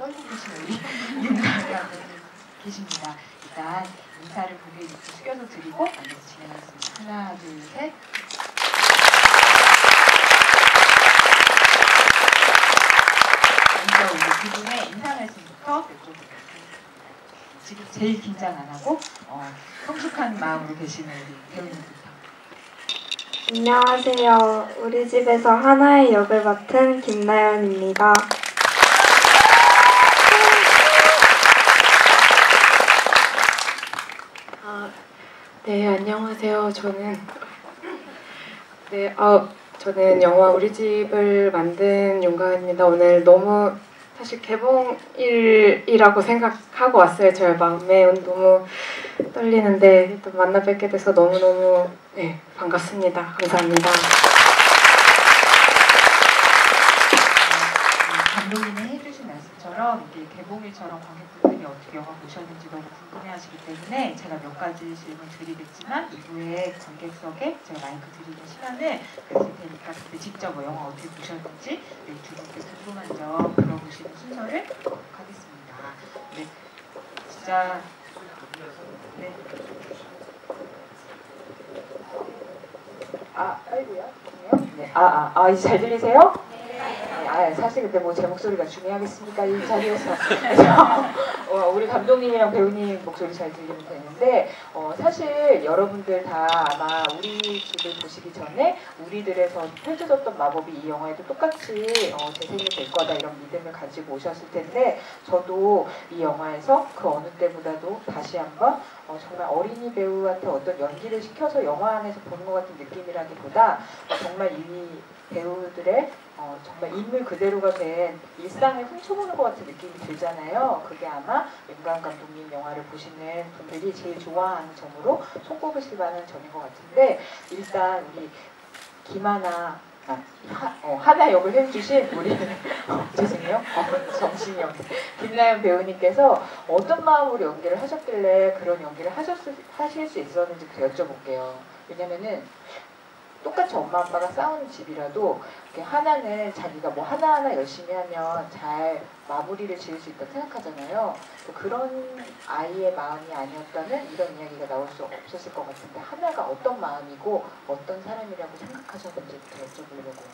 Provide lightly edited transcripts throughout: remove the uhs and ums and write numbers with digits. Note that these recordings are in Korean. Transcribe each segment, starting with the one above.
떨고 계시는 우리 윤가은 계십니다. 일단 인사를 고개 이렇게 숙여서 드리고 앉아서 진행하겠습니다. 하나, 둘, 셋. 먼저 우리 두 분의 인사 말씀부터 여쭤보겠습니다. 지금 제일 긴장 안 하고 성숙한 마음으로 계시는 우리 배우님부터. 안녕하세요. 우리 집에서 하나의 역을 맡은 김나연입니다. 네, 안녕하세요. 저는 영화 우리 집을 만든 윤가은입니다. 오늘 너무 사실 개봉일이라고 생각하고 왔어요. 저의 마음에 너무 떨리는데 또 만나 뵙게 돼서 너무너무 반갑습니다. 감사합니다. 감독님이 해주신 말씀처럼 이게 개봉일처럼 관객분들이 어떻게 영화 보셨는지 너무 궁금해하시기 때문에 제가 몇 가지 질문 드리겠지만 이후에 관객석에 제가 마이크 드리는 시간을 가질 테니까 그때 직접 영화 어떻게 보셨는지 두 분께 궁금한 점 물어보시는 순서를 하겠습니다. 네, 진짜 네. 아이고야. 네. 이제 잘 들리세요? 사실 근데 뭐 제 목소리가 중요하겠습니까? 이 자리에서. 우리 감독님이랑 배우님 목소리 잘 들리면 되는데, 사실 여러분들 다 아마 우리 집을 보시기 전에 우리들에서 펼쳐졌던 마법이 이 영화에도 똑같이 재생이 될 거다 이런 믿음을 가지고 오셨을 텐데, 저도 이 영화에서 그 어느 때보다도 다시 한번 정말 어린이 배우한테 어떤 연기를 시켜서 영화 안에서 보는 것 같은 느낌이라기보다 정말 이 배우들의 정말 인물 그대로가 된 일상을 훔쳐보는 것 같은 느낌이 들잖아요. 그게 아마 윤가은 감독님 영화를 보시는 분들이 제일 좋아하는 점으로 손꼽으실 만한 점인 것 같은데, 일단 우리 김하나 하나 역을 해주신 우리 죄송해요. 정신이 없네. 김나연 배우님께서 어떤 마음으로 연기를 하셨길래 그런 연기를 하실 수 있었는지부터 여쭤볼게요. 왜냐면은 똑같이 엄마 아빠가 싸우는 집이라도 하나는 자기가 뭐 하나하나 열심히 하면 잘 마무리를 지을 수 있다고 생각하잖아요. 그런 아이의 마음이 아니었다면 이런 이야기가 나올 수 없었을 것 같은데, 하나가 어떤 마음이고 어떤 사람이라고 생각하셨는지부터 여쭤보려고요.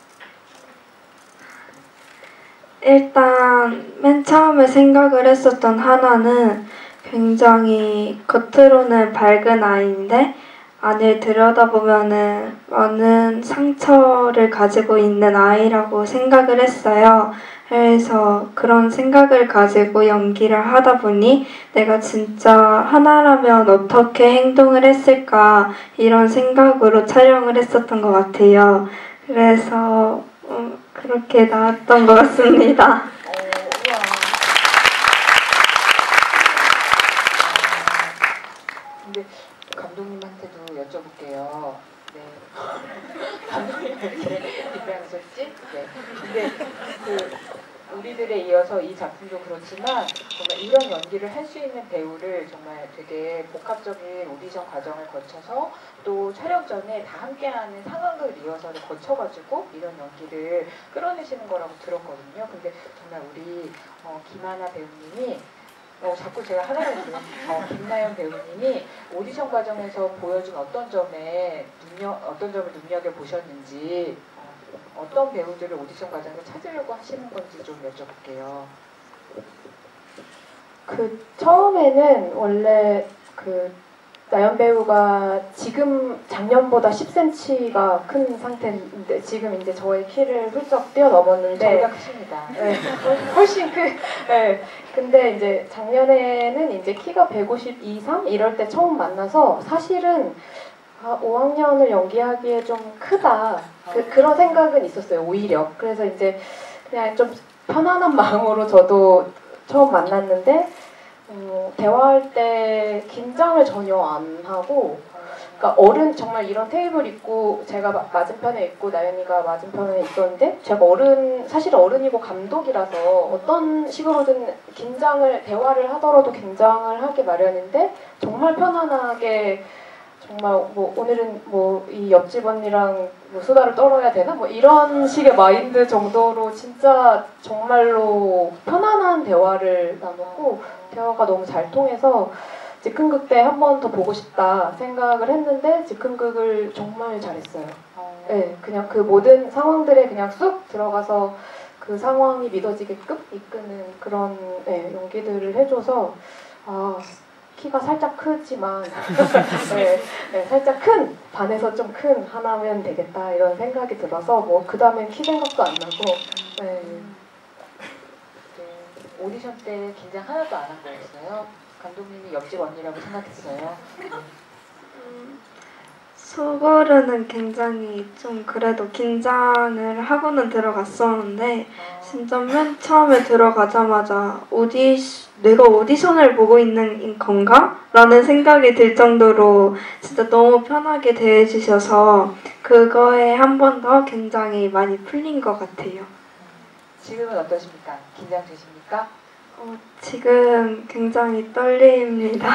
일단 맨 처음에 생각을 했었던 하나는 굉장히 겉으로는 밝은 아이인데 안을 들여다보면은 많은 상처를 가지고 있는 아이라고 생각을 했어요. 그래서 그런 생각을 가지고 연기를 하다 보니 내가 진짜 하나라면 어떻게 행동을 했을까 이런 생각으로 촬영을 했었던 것 같아요. 그래서 그렇게 나왔던 것 같습니다. 근데 감독님한테도 여쭤볼게요. 네. 감독님 이렇게 입장하셨지? 네. 근데 우리들에 이어서 이 작품도 그렇지만 정말 이런 연기를 할 수 있는 배우를 정말 되게 복합적인 오디션 과정을 거쳐서 또 촬영 전에 다 함께하는 상황극 리허설을 거쳐가지고 이런 연기를 끌어내시는 거라고 들었거든요. 근데 정말 우리 김하나 배우님이 자꾸 제가 하나를 김나연 배우님이 오디션 과정에서 보여준 어떤 점을 눈여겨보셨는지, 어떤 배우들을 오디션 과정에서 찾으려고 하시는 건지 좀 여쭤볼게요. 처음에는 원래 나연 배우가 지금 작년보다 10cm가 큰 상태인데, 지금 이제 저의 키를 훌쩍 뛰어넘었는데 저희가 크십니다. 네, 훨씬 네. 근데 이제 작년에는 이제 키가 152, 3 이럴 때 처음 만나서 사실은 5학년을 연기하기에 좀 크다 그런 생각은 있었어요. 오히려 그래서 이제 그냥 좀 편안한 마음으로 저도 처음 만났는데 대화할 때 긴장을 전혀 안 하고, 그러니까 정말 이런 테이블 있고 제가 맞은편에 있고 나연이가 맞은편에 있었는데, 제가 사실 어른이고 감독이라서 어떤 식으로든 대화를 하더라도 긴장을 하게 마련인데 정말 편안하게 정말 뭐 오늘은 뭐 이 옆집 언니랑 뭐 수다를 떨어야 되나 뭐 이런 식의 마인드 정도로 진짜 정말로 편안한 대화를 나눴고 대화가 너무 잘 통해서 즉흥극 때 한 번 더 보고 싶다 생각을 했는데 즉흥극을 정말 잘했어요. 네, 그냥 그 모든 상황들에 그냥 쑥 들어가서 그 상황이 믿어지게끔 이끄는 그런 네, 연기들을 해줘서 키가 살짝 크지만 네, 네, 살짝 큰 반에서 좀 큰 하나면 되겠다 이런 생각이 들어서 뭐 그 다음엔 키 생각도 안 나고 네. 오디션 때 긴장 하나도 안 한 거였어요? 감독님이 옆집 언니라고 생각했어요? 속으로는 굉장히 좀 그래도 긴장을 하고는 들어갔었는데 진짜 맨 처음에 들어가자마자 내가 오디션을 보고 있는 건가? 라는 생각이 들 정도로 진짜 너무 편하게 대해주셔서 그거에 한 번 더 굉장히 많이 풀린 것 같아요. 지금은 어떠십니까? 긴장되십니까? 지금 굉장히 떨립니다.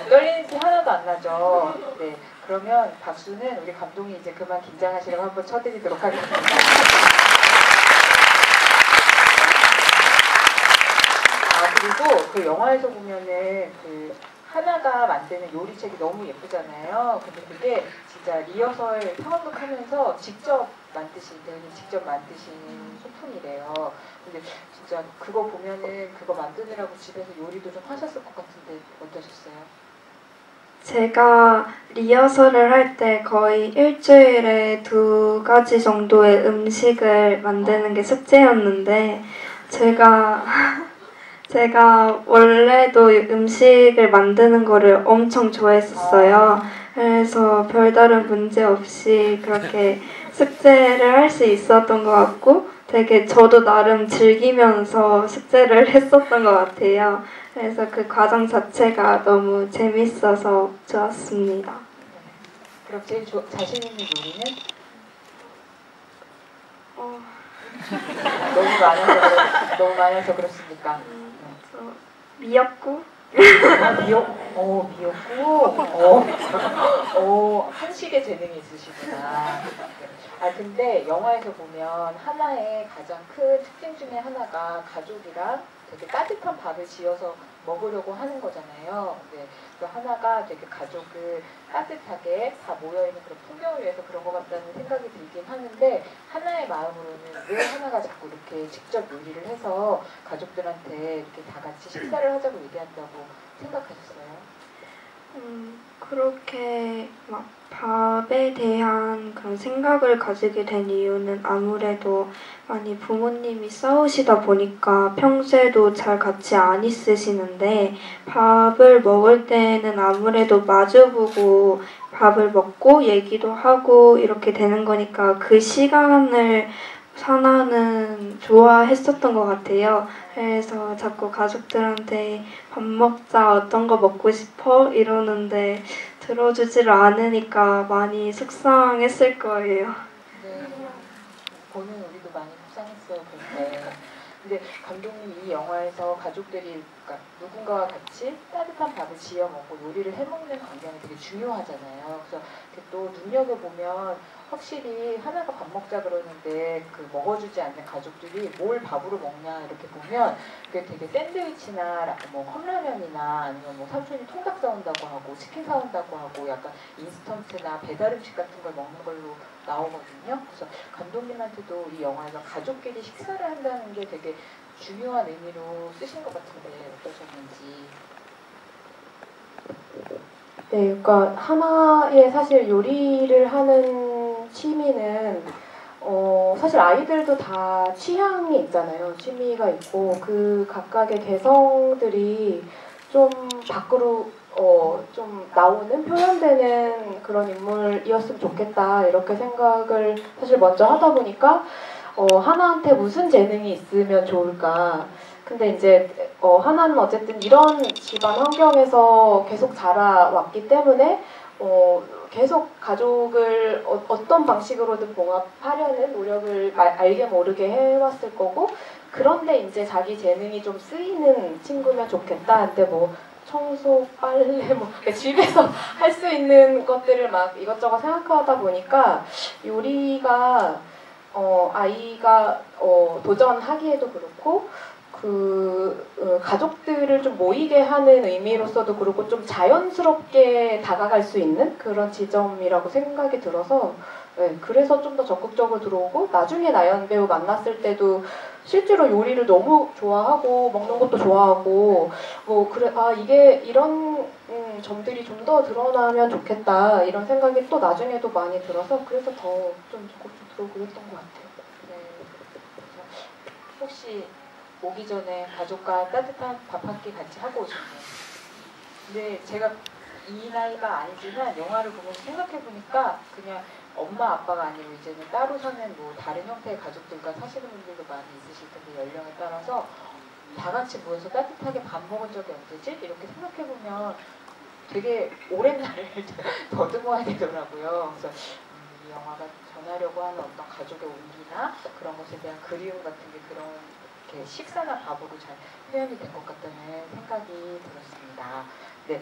떨리는 티 하나도 안 나죠? 네. 그러면 박수는 우리 감독이 이제 그만 긴장하시라고 한번 쳐드리도록 하겠습니다. 그리고 그 영화에서 보면은 그 하나가 만드는 요리책이 너무 예쁘잖아요. 근데 그게 진짜 리허설 상황극 하면서 직접 만드신 소품이래요. 근데 진짜 그거 보면은 그거 만드느라고 집에서 요리도 좀 하셨을 것 같은데 어떠셨어요? 제가 리허설을 할 때 거의 일주일에 2가지 정도의 음식을 만드는 게 숙제였는데 제가 원래도 음식을 만드는 거를 엄청 좋아했었어요. 그래서 별다른 문제 없이 그렇게 숙제를 할 수 있었던 것 같고 되게 저도 나름 즐기면서 숙제를 했었던 것 같아요. 그래서 그 과정 자체가 너무 재밌어서 좋았습니다. 그럼 제일 자신 있는 요리는? 너무 많아서 그렇습니까? 미역국? 미역국? 한식에 재능이 있으시구나. 근데 영화에서 보면 하나의 가장 큰 특징 중에 하나가 가족이랑 되게 따뜻한 밥을 지어서 먹으려고 하는 거잖아요. 근데 그 하나가 되게 가족을 따뜻하게 다 모여있는 그런 풍경을 위해서 그런 것 같다는 생각이 들긴 하는데 하나의 마음으로는 왜 하나가 자꾸 이렇게 직접 요리를 해서 가족들한테 이렇게 다 같이 식사를 하자고 얘기한다고 생각하셨어요? 그렇게 막 밥에 대한 그런 생각을 가지게 된 이유는 아무래도 많이 부모님이 싸우시다 보니까 평소에도 잘 같이 안 있으시는데 밥을 먹을 때는 아무래도 마주보고 밥을 먹고 얘기도 하고 이렇게 되는 거니까 그 시간을 하나는 좋아했었던 것 같아요. 그래서 자꾸 가족들한테 밥 먹자, 어떤 거 먹고 싶어? 이러는데 들어주지를 않으니까 많이 속상했을 거예요. 네, 보는 우리도 많이 속상했어요. 근데 감독님 이 영화에서 가족들이 그러니까 누군가와 같이 따뜻한 밥을 지어 먹고 요리를 해먹는 관계가 되게 중요하잖아요. 그래서 또 눈여겨보면 확실히 하나가 밥 먹자 그러는데 그 먹어주지 않는 가족들이 뭘 밥으로 먹냐 이렇게 보면 그게 되게 샌드위치나 뭐 컵라면이나 아니면 뭐 삼촌이 통닭 사온다고 하고 치킨 사온다고 하고 약간 인스턴트나 배달 음식 같은 걸 먹는 걸로 나오거든요. 그래서 감독님한테도 이 영화에서 가족끼리 식사를 한다는 게 되게 중요한 의미로 쓰신 것 같은데 어떠셨는지. 네, 그러니까 하나의 사실 요리를 하는 취미는 사실 아이들도 다 취향이 있잖아요. 취미가 있고 그 각각의 개성들이 좀 밖으로 좀 나오는 표현되는 그런 인물이었으면 좋겠다 이렇게 생각을 사실 먼저 하다 보니까 하나한테 무슨 재능이 있으면 좋을까. 근데 이제 하나는 어쨌든 이런 집안 환경에서 계속 자라왔기 때문에 계속 가족을 어떤 방식으로든 봉합하려는 노력을 알게 모르게 해왔을 거고 그런데 이제 자기 재능이 좀 쓰이는 친구면 좋겠다. 근데 뭐 청소, 빨래 뭐 집에서 할 수 있는 것들을 막 이것저것 생각하다 보니까 요리가 아이가 도전하기에도 그렇고 가족들을 좀 모이게 하는 의미로서도 그렇고 좀 자연스럽게 다가갈 수 있는 그런 지점이라고 생각이 들어서 네, 그래서 좀 더 적극적으로 들어오고 나중에 나연 배우 만났을 때도 실제로 요리를 너무 좋아하고 먹는 것도 좋아하고 뭐 그래 이게 이런 점들이 좀 더 드러나면 좋겠다 이런 생각이 또 나중에도 많이 들어서 그래서 더 좀 적극적으로 들어오고 그랬던 것 같아요. 네. 혹시 오기 전에 가족과 따뜻한 밥 한 끼 같이 하고 오셨나요? 근데 제가 이 나이가 아니지만 영화를 보면서 생각해보니까 그냥 엄마 아빠가 아니고 이제는 따로 사는 뭐 다른 형태의 가족들과 사시는 분들도 많이 있으실 텐데 연령에 따라서 다 같이 모여서 따뜻하게 밥 먹은 적이 언제지? 이렇게 생각해보면 되게 오랜 날을 더듬어야 되더라고요. 그래서 이 영화가 전하려고 하는 어떤 가족의 온기나 그런 것에 대한 그리움 같은 게 그런 이렇게 식사나 밥으로 잘 표현이 된 것 같다는 생각이 들었습니다. 네.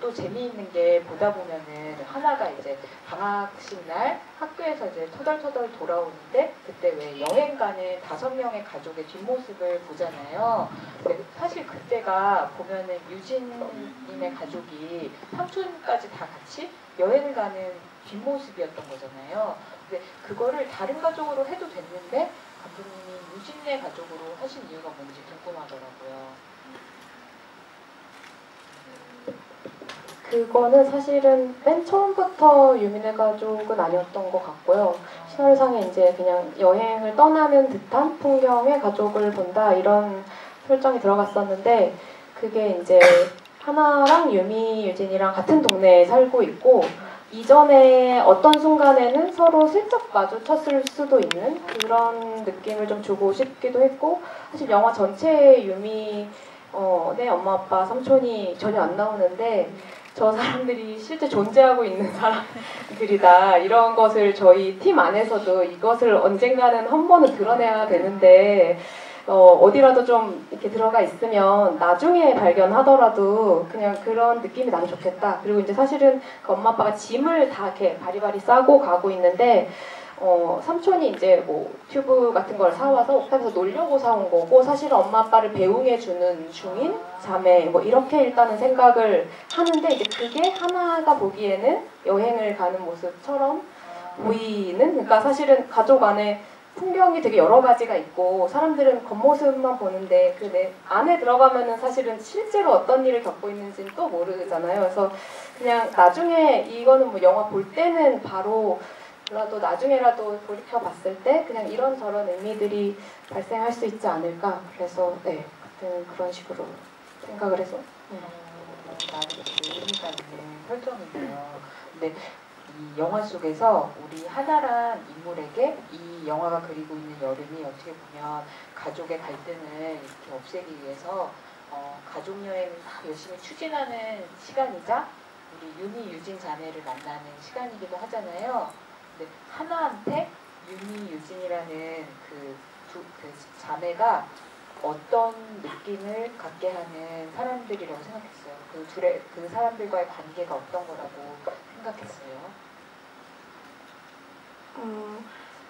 또 재미있는 게 보다 보면은 하나가 이제 방학식 날 학교에서 이제 터덜터덜 돌아오는데 그때 왜 여행 가는 5명의 가족의 뒷모습을 보잖아요. 근데 사실 그때가 보면은 유진님의 가족이 삼촌까지 다 같이 여행을 가는 뒷모습이었던 거잖아요. 근데 그거를 다른 가족으로 해도 됐는데 감독님이 유진네 가족으로 하신 이유가 뭔지 궁금하더라고요. 그거는 사실은 맨 처음부터 유민의 가족은 아니었던 것 같고요. 시나리오상에 이제 그냥 여행을 떠나는 듯한 풍경의 가족을 본다 이런 설정이 들어갔었는데 그게 이제 하나랑 유미, 유진이랑 같은 동네에 살고 있고 이전에 어떤 순간에는 서로 슬쩍 마주쳤을 수도 있는 그런 느낌을 좀 주고 싶기도 했고 사실 영화 전체에 유미 네 엄마 아빠 삼촌이 전혀 안 나오는데 저 사람들이 실제 존재하고 있는 사람들이다 이런 것을 저희 팀 안에서도 이것을 언젠가는 한 번은 드러내야 되는데 어디라도 좀 이렇게 들어가 있으면 나중에 발견하더라도 그냥 그런 느낌이 나면 좋겠다. 그리고 이제 사실은 그 엄마 아빠가 짐을 다 이렇게 바리바리 싸고 가고 있는데 삼촌이 이제 뭐 튜브 같은 걸 사와서 옥탑에서 놀려고 사온 거고 사실은 엄마 아빠를 배웅해주는 중인 자매 뭐 이렇게 일단은 생각을 하는데 이제 그게 하나가 보기에는 여행을 가는 모습처럼 보이는 그러니까 사실은 가족 안에 풍경이 되게 여러 가지가 있고 사람들은 겉모습만 보는데 그 내 안에 들어가면은 사실은 실제로 어떤 일을 겪고 있는지는 또 모르잖아요. 그래서 그냥 나중에 이거는 뭐 영화 볼 때는 바로 라도 나중에라도 돌이켜 봤을 때 그냥 이런저런 의미들이 발생할 수 있지 않을까. 그래서 네, 같은 그런 식으로 생각을 해서 나는 의미가 있는 설정이네요. 근데 이 영화 속에서 우리 하나란 인물에게 이 영화가 그리고 있는 여름이 어떻게 보면 가족의 갈등을 이렇게 없애기 위해서 가족 여행을 막 열심히 추진하는 시간이자 우리 유미, 유진 자매를 만나는 시간이기도 하잖아요. 근데 하나한테 유미, 유진이라는 그 자매가 어떤 느낌을 갖게 하는 사람들이라고 생각했어요. 그 사람들과의 관계가 어떤 거라고 생각했어요.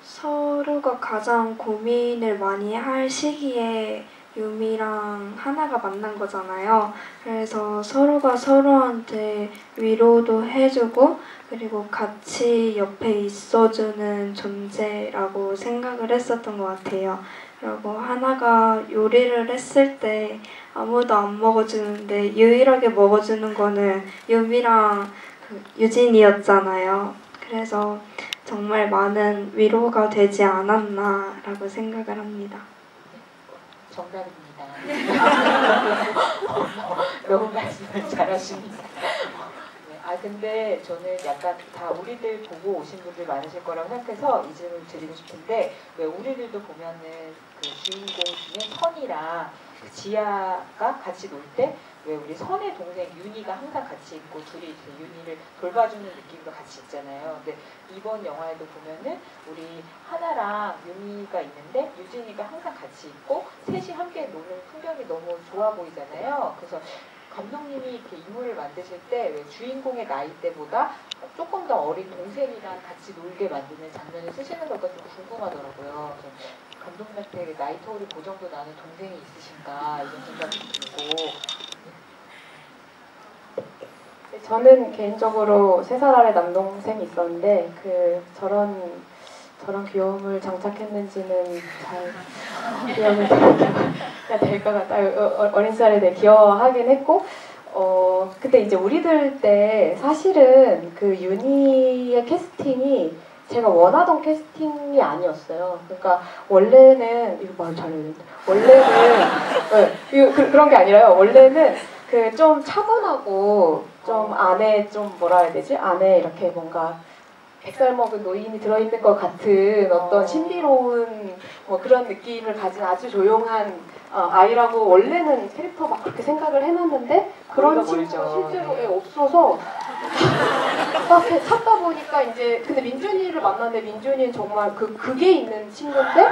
서로가 가장 고민을 많이 할 시기에 유미랑 하나가 만난 거잖아요. 그래서 서로가 서로한테 위로도 해주고 그리고 같이 옆에 있어주는 존재라고 생각을 했었던 것 같아요. 그리고 하나가 요리를 했을 때 아무도 안 먹어주는데 유일하게 먹어주는 거는 유미랑 유진이었잖아요. 그래서 정말 많은 위로가 되지 않았나라고 생각을 합니다. 정답입니다. 너무 말씀을 잘하십니다. 근데 저는 약간 다 우리들 보고 오신 분들 많으실 거라고 생각해서 이 질문을 드리고 싶은데 왜 우리들도 보면은 그 주인공 중에 선이랑 그 지아가 같이 놀 때 왜 우리 선의 동생 윤희가 항상 같이 있고 둘이 이렇게 윤희를 돌봐주는 느낌으로 같이 있잖아요. 근데 이번 영화에도 보면은 우리 하나랑 윤희가 있는데 유진이가 항상 같이 있고 셋이 함께 노는 풍경이 너무 좋아 보이잖아요. 그래서 감독님이 이렇게 인물을 만드실 때 왜 주인공의 나이대보다 조금 더 어린 동생이랑 같이 놀게 만드는 장면을 쓰시는 걸까 좀 궁금하더라고요. 그래서 감독님한테 나이 터울이 그 정도 나는 동생이 있으신가 이런 생각이 들고. 저는 개인적으로 3살 아래 남동생이 있었는데 저런 귀여움을 장착했는지는 잘 귀여움을 될까 같다. 어린 시절에 되게 귀여워하긴 했고 근데 이제 우리들 때 사실은 그 윤희의 캐스팅이 제가 원하던 캐스팅이 아니었어요. 그러니까 원래는 이거 말 잘했는데 원래는 이거 그런 게 아니라요. 원래는 그 좀 차분하고 좀 안에 좀 뭐라 해야 되지? 안에 이렇게 뭔가 100살 먹은 노인이 들어있는 것 같은 어떤 신비로운 뭐 그런 느낌을 가진 아주 조용한 아이라고 원래는 캐릭터 막 그렇게 생각을 해놨는데 그런 친구가 실제로 없어서 막 찾다 보니까 이제 근데 민준이를 만났는데 민준이는 정말 그게 있는 친구인데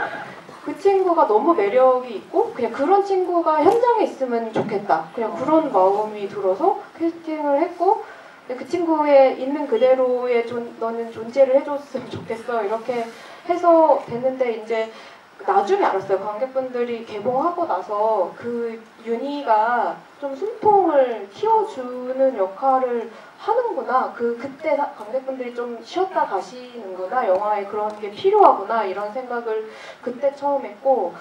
그 친구가 너무 매력이 있고 그냥 그런 친구가 현장에 있으면 좋겠다 그냥 그런 마음이 들어서 캐스팅을 했고 그 친구의 있는 그대로의 너는 존재를 해줬으면 좋겠어 이렇게 해서 됐는데 이제 나중에 알았어요. 관객분들이 개봉하고 나서 그 윤희가 좀 숨통을 틔워주는 역할을 하는구나. 그때 관객분들이 좀 쉬었다 가시는구나. 영화에 그런 게 필요하구나. 이런 생각을 그때 처음 했고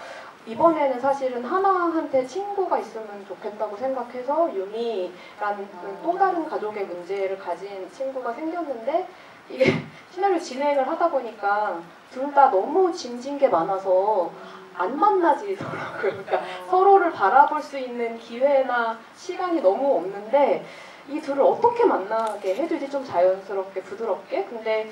이번에는 사실은 하나한테 친구가 있으면 좋겠다고 생각해서 윤희라는 또 다른 가족의 문제를 가진 친구가 생겼는데 이게 시나리오 진행을 하다 보니까 둘 다 너무 짐진 게 많아서 안 만나지더라고요. 그러니까 서로를 바라볼 수 있는 기회나 시간이 너무 없는데 이 둘을 어떻게 만나게 해주지 좀 자연스럽게 부드럽게 근데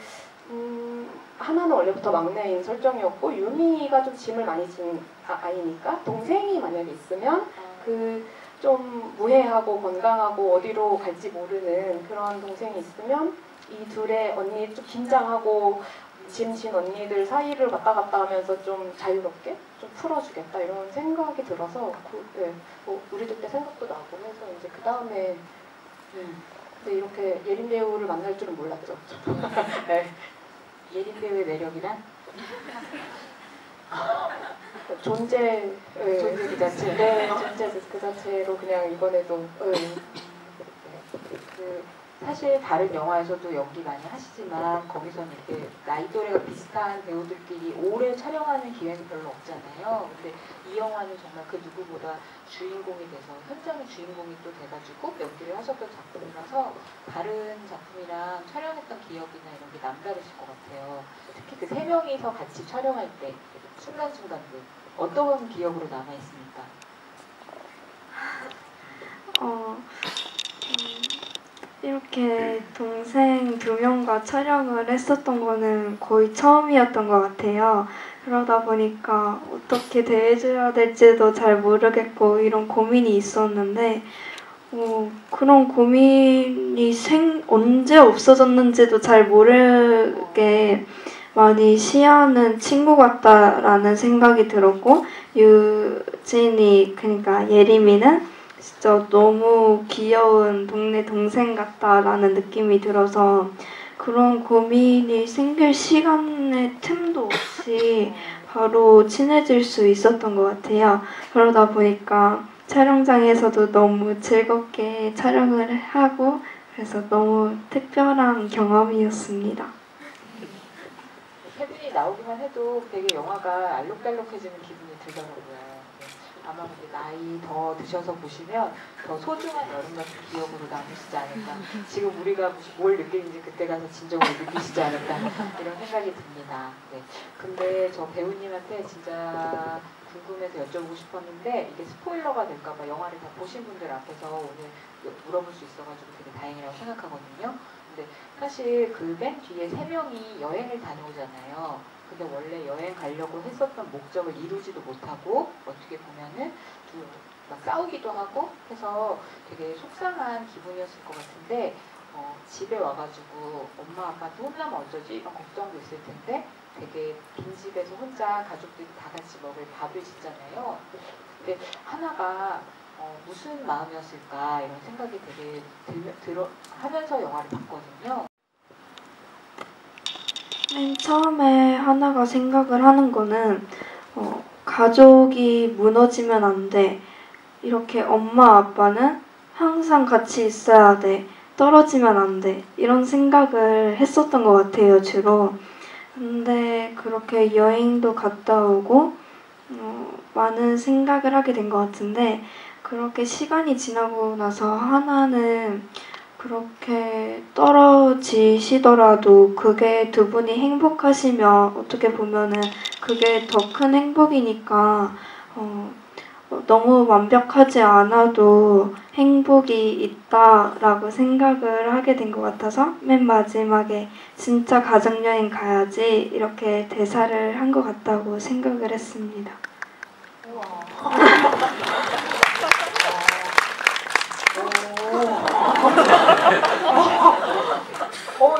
하나는 원래부터 막내인 설정이었고 유미가 좀 짐을 많이 진 아이니까 동생이 만약에 있으면 그 좀 무해하고 건강하고 어디로 갈지 모르는 그런 동생이 있으면 이 둘의 언니 좀 긴장하고 짐진 언니들 사이를 왔다 갔다 하면서 좀 자유롭게 좀 풀어주겠다 이런 생각이 들어서 뭐 우리들 때 생각도 나고 해서 이제 그 다음에 근데 이렇게 예린 배우를 만날 줄은 몰랐죠. 네. 예린 배우의 매력이란? 존재 그 자체. 네, 존재 그 자체로 그냥 이번에도 사실 다른 영화에서도 연기 많이 하시지만 거기서는 이렇게 나이 또래가 비슷한 배우들끼리 오래 촬영하는 기회는 별로 없잖아요. 근데 이 영화는 정말 그 누구보다 주인공이 돼서 현장의 주인공이 또 돼가지고 연기를 하셨던 작품이라서 다른 작품이랑 촬영했던 기억이나 이런 게 남다르실 것 같아요. 특히 그 3명이서 같이 촬영할 때 순간순간들 어떤 기억으로 남아있습니까? 이렇게 동생 2명과 촬영을 했었던 거는 거의 처음이었던 것 같아요. 그러다 보니까 어떻게 대해줘야 될지도 잘 모르겠고 이런 고민이 있었는데 그런 고민이 언제 없어졌는지도 잘 모르게 많이 시야하는 친구 같다라는 생각이 들었고 유진이 그러니까 예림이는 진짜 너무 귀여운 동네 동생 같다라는 느낌이 들어서 그런 고민이 생길 시간의 틈도 없이 바로 친해질 수 있었던 것 같아요. 그러다 보니까 촬영장에서도 너무 즐겁게 촬영을 하고 그래서 너무 특별한 경험이었습니다. 세 분이 나오기만 해도 되게 영화가 알록달록해지는 기분이 들더라고요. 아마 근데 나이 더 드셔서 보시면 더 소중한 여름 같은 기억으로 남으시지 않을까. 지금 우리가 뭘 느끼는지 그때 가서 진정으로 느끼시지 않을까 이런 생각이 듭니다. 네. 근데 저 배우님한테 진짜 궁금해서 여쭤보고 싶었는데 이게 스포일러가 될까봐 영화를 다 보신 분들 앞에서 오늘 물어볼 수 있어가지고 되게 다행이라고 생각하거든요. 근데 사실 그 맨 뒤에 3명이 여행을 다녀오잖아요. 근데 원래 여행 가려고 했었던 목적을 이루지도 못하고 어떻게 보면은 막 싸우기도 하고 해서 되게 속상한 기분이었을 것 같은데 집에 와가지고 엄마 아빠한테 혼나면 어쩌지 이런 걱정도 있을 텐데 되게 빈집에서 혼자 가족들이 다 같이 먹을 밥을 짓잖아요. 근데 하나가 무슨 마음이었을까 이런 생각이 되게 하면서 영화를 봤거든요. 맨 처음에 하나가 생각을 하는 거는 가족이 무너지면 안 돼. 이렇게 엄마 아빠는 항상 같이 있어야 돼. 떨어지면 안 돼. 이런 생각을 했었던 것 같아요, 주로. 근데 그렇게 여행도 갔다 오고 많은 생각을 하게 된 것 같은데 그렇게 시간이 지나고 나서 하나는 그렇게 떨어지시더라도 그게 두 분이 행복하시면 어떻게 보면은 그게 더 큰 행복이니까 너무 완벽하지 않아도 행복이 있다라고 생각을 하게 된 것 같아서 맨 마지막에 진짜 가족여행 가야지 이렇게 대사를 한 것 같다고 생각을 했습니다.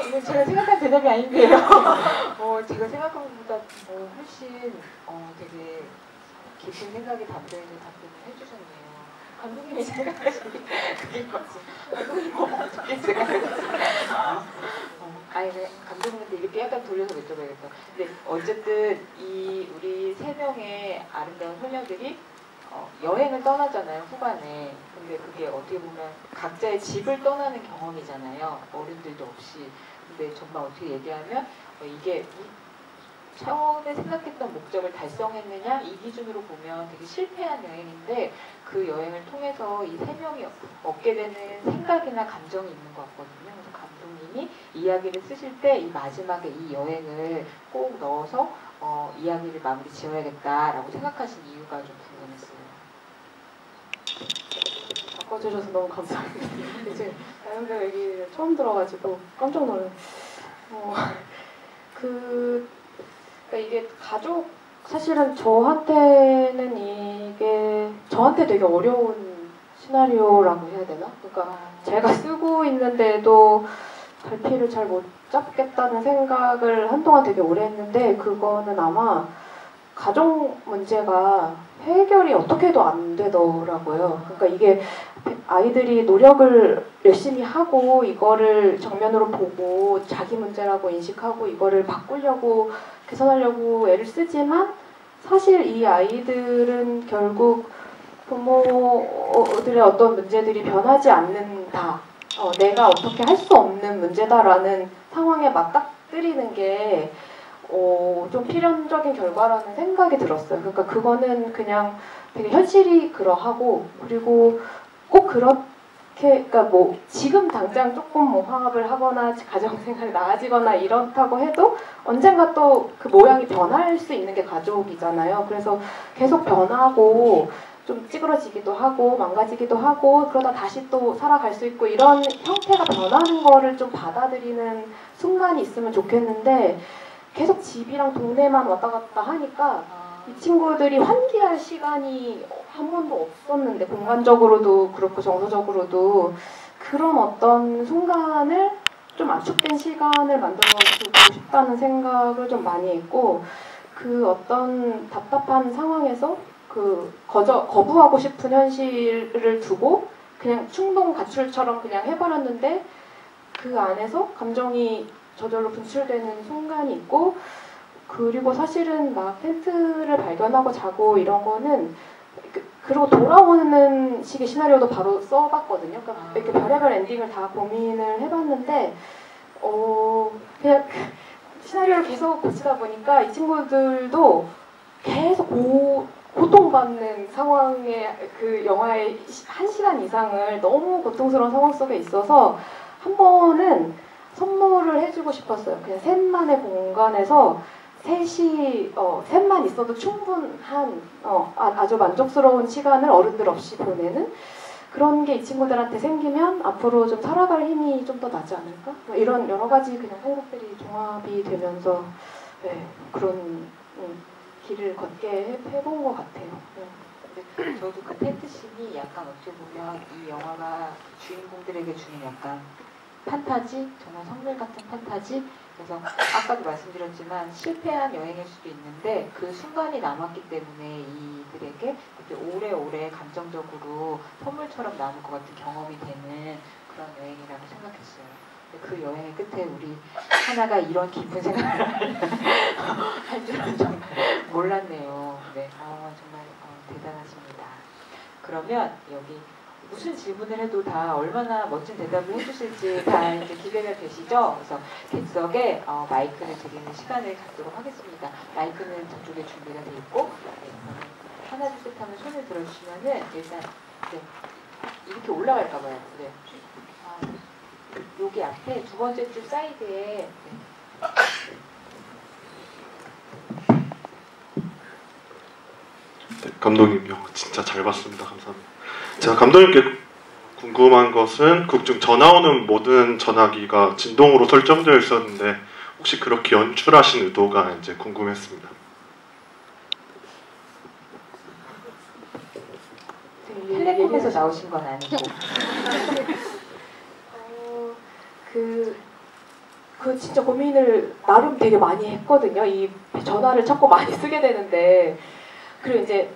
이거 제가 생각한 대답이 아닌데요. 제가 생각한 것보다 훨씬 되게 깊은 생각이 담겨있는 답변을 해주셨네요. 감독님이 생각하시는 그게 거지. 감독님 어떻게 생각하셨어요? 아니, 감독님한테 이렇게 약간 돌려서 여쭤봐야겠다. 근데 어쨌든 우리 세 명의 아름다운 소녀들이 여행을 떠나잖아요, 후반에. 근데 그게 어떻게 보면 각자의 집을 떠나는 경험이잖아요, 어른들도 없이. 근데 정말 어떻게 얘기하면 이게 처음에 생각했던 목적을 달성했느냐 이 기준으로 보면 되게 실패한 여행인데 그 여행을 통해서 이 세 명이 얻게 되는 생각이나 감정이 있는 것 같거든요. 그래서 감독님이 이야기를 쓰실 때 이 마지막에 이 여행을 꼭 넣어서 이야기를 마무리 지어야겠다라고 생각하신 이유가 좀 궁금했어요. 바꿔주셔서 너무 감사합니다. 이제 나영배 얘기를 처음 들어가지고 깜짝 놀랐어요. 그러니까 이게 가족 사실은 저한테는 이게 저한테 되게 어려운 시나리오라고 해야 되나? 그러니까 제가 쓰고 있는데도 갈피를 잘 못 잡겠다는 생각을 한동안 되게 오래 했는데 그거는 아마 가족 문제가 해결이 어떻게 해도 안 되더라고요. 그러니까 이게 아이들이 노력을 열심히 하고 이거를 정면으로 보고 자기 문제라고 인식하고 이거를 바꾸려고 개선하려고 애를 쓰지만 사실 이 아이들은 결국 부모들의 어떤 문제들이 변하지 않는다. 내가 어떻게 할 수 없는 문제다라는 상황에 맞닥뜨리는 게 좀 필연적인 결과라는 생각이 들었어요. 그러니까 그거는 그냥 되게 현실이 그러하고 그리고 꼭 그렇게 그러니까 뭐 지금 당장 조금 뭐 화합을 하거나 가정생활이 나아지거나 이렇다고 해도 언젠가 또 그 모양이 변할 수 있는 게 가족이잖아요. 그래서 계속 변하고 좀 찌그러지기도 하고 망가지기도 하고 그러다 다시 또 살아갈 수 있고 이런 형태가 변하는 거를 좀 받아들이는 순간이 있으면 좋겠는데 계속 집이랑 동네만 왔다 갔다 하니까 이 친구들이 환기할 시간이 한 번도 없었는데 공간적으로도 그렇고 정서적으로도 그런 어떤 순간을 좀 압축된 시간을 만들어주고 싶다는 생각을 좀 많이 했고 그 어떤 답답한 상황에서 그 거부하고 싶은 현실을 두고 그냥 충동 가출처럼 그냥 해버렸는데 그 안에서 감정이 저절로 분출되는 순간이 있고 그리고 사실은 막 텐트를 발견하고 자고 이런 거는 그리고 돌아오는 식의 시나리오도 바로 써봤거든요. 그러니까 이렇게 별의별 엔딩을 다 고민을 해봤는데 그냥 시나리오를 계속 고치다 보니까 이 친구들도 계속 고통받는 상황에 그 영화의 1시간 이상을 너무 고통스러운 상황 속에 있어서 한 번은 선물을 해주고 싶었어요. 그냥 셋만의 공간에서 셋만 있어도 충분한 아주 만족스러운 시간을 어른들 없이 보내는 그런 게 이 친구들한테 생기면 앞으로 좀 살아갈 힘이 좀 더 나지 않을까? 뭐 이런 여러 가지 그냥 생각들이 종합이 되면서 그런 길을 걷게 해본 것 같아요. 저도 그 텐트씬이 약간 어떻게 보면 이 영화가 주인공들에게 주는 약간 판타지, 정말 성물 같은 판타지 그래서 아까도 말씀드렸지만 실패한 여행일 수도 있는데 그 순간이 남았기 때문에 이들에게 오래오래 감정적으로 선물처럼 남을 것 같은 경험이 되는 그런 여행이라고 생각했어요. 근데 그 여행의 끝에 우리 하나가 이런 깊은 생각을 할 줄은 정말 몰랐네요. 네, 정말 대단하십니다. 그러면 여기 무슨 질문을 해도 다 얼마나 멋진 대답을 해주실지 다 이제 기대가 되시죠? 그래서 객석에 마이크를 드리는 시간을 갖도록 하겠습니다. 마이크는 저쪽에 준비가 돼 있고, 네, 하나 둘 셋 하면 손을 들어주시면은 일단 네, 이렇게 올라갈까 봐요. 네. 여기 앞에 두 번째 줄 사이드에 네. 네, 감독님요. 진짜 잘 봤습니다. 감사합니다. 제가 감독님께 궁금한 것은 극 중 전화 오는 모든 전화기가 진동으로 설정되어 있었는데 혹시 그렇게 연출하신 의도가 이제 궁금했습니다. 텔레콤에서 나오신 건 아니고. 그 진짜 고민을 나름 되게 많이 했거든요. 이 전화를 자꾸 많이 쓰게 되는데 그리고 이제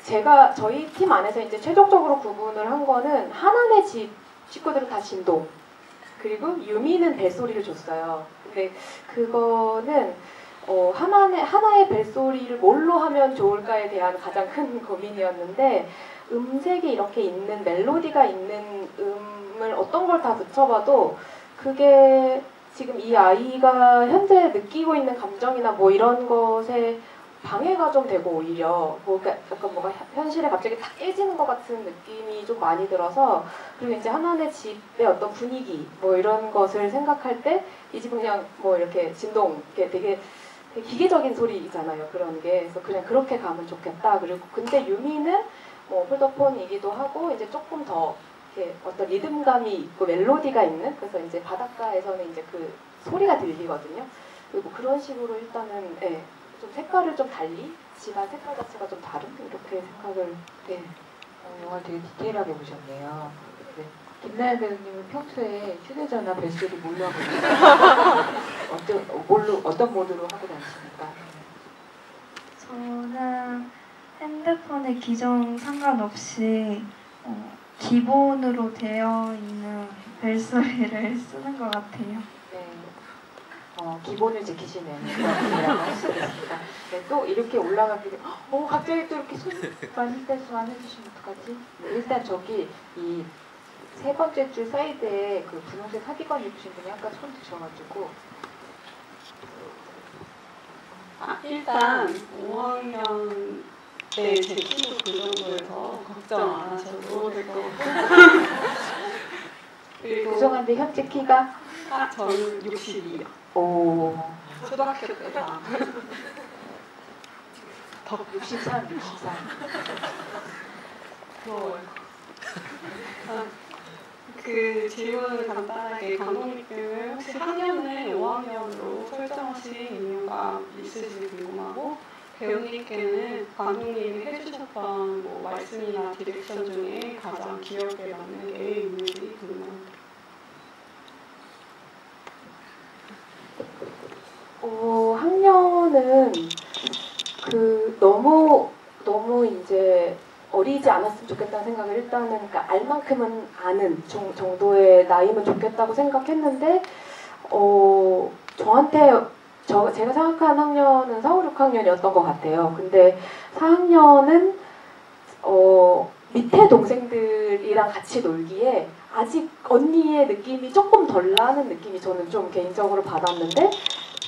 제가 저희 팀 안에서 이제 최종적으로 구분을 한 거는 하나네 집 식구들은 다 진동 그리고 유미는 벨소리를 줬어요. 근데 그거는 하나의 벨소리를 뭘로 하면 좋을까에 대한 가장 큰 고민이었는데 음색이 이렇게 있는 멜로디가 있는 음을 어떤 걸 다 붙여봐도 그게 지금 이 아이가 현재 느끼고 있는 감정이나 뭐 이런 것에 방해가 좀 되고 오히려 약간 뭐가 현실에 갑자기 탁 깨지는 것 같은 느낌이 좀 많이 들어서 그리고 이제 하나네 집의 어떤 분위기 뭐 이런 것을 생각할 때 이 집은 그냥 뭐 이렇게 진동 이렇게 되게 기계적인 소리잖아요. 그런 게 그래서 그냥 그렇게 가면 좋겠다. 그리고 근데 유미는 뭐 폴더폰이기도 하고 이제 조금 더 이렇게 어떤 리듬감이 있고 멜로디가 있는 그래서 이제 바닷가에서는 이제 그 소리가 들리거든요. 그리고 그런 식으로 일단은 예, 좀 색깔을 좀 달리 집안 색깔 자체가 좀 다른 이렇게 생각을 네. 영화를 되게 디테일하게 보셨네요. 네. 김나연 배우님은 평소에 휴대전화 벨소리 뭘로 하고 있나요? 어떤 모드로 하고 다니십니까? 저는 핸드폰의 기종 상관없이 기본으로 되어 있는 벨소리를 쓰는 것 같아요. 네. 기본을 지키시는 분이라고 할 수 있겠습니다. 네, 또 이렇게 올라가게 되면 갑자기 또 이렇게 손 많이 떼서 안 해주시면 어떡하지? 네, 일단 저기 이 세 번째 줄 사이드에 그 분홍색 카디건 입으신 분이 아까 손 드셔가지고 일단 5학년 때 제 키도 그 정도여서 걱정 안 하셔도 될 것 같고 그리고 죄송한데 현재 키가? 저는 62요. 오. 초등학교 때 다. 63. 그 질문을 간단하게 감독님께는 혹시 학년을 5학년으로 설정하신 이유가 있으신지 궁금하고 배우님께는 감독님이 해주셨던 뭐 말씀이나 디렉션 중에 가장 기억에 남는 게 있는지 궁금합니다. 학년은 너무 이제 어리지 않았으면 좋겠다는 생각을 일단은 그러니까 알 만큼은 아는 정도의 나이면 좋겠다고 생각했는데 저한테 제가 생각하는 학년은 4, 5, 6학년이었던 것 같아요. 근데 4학년은 밑에 동생들이랑 같이 놀기에 아직 언니의 느낌이 조금 덜 나는 느낌이 저는 좀 개인적으로 받았는데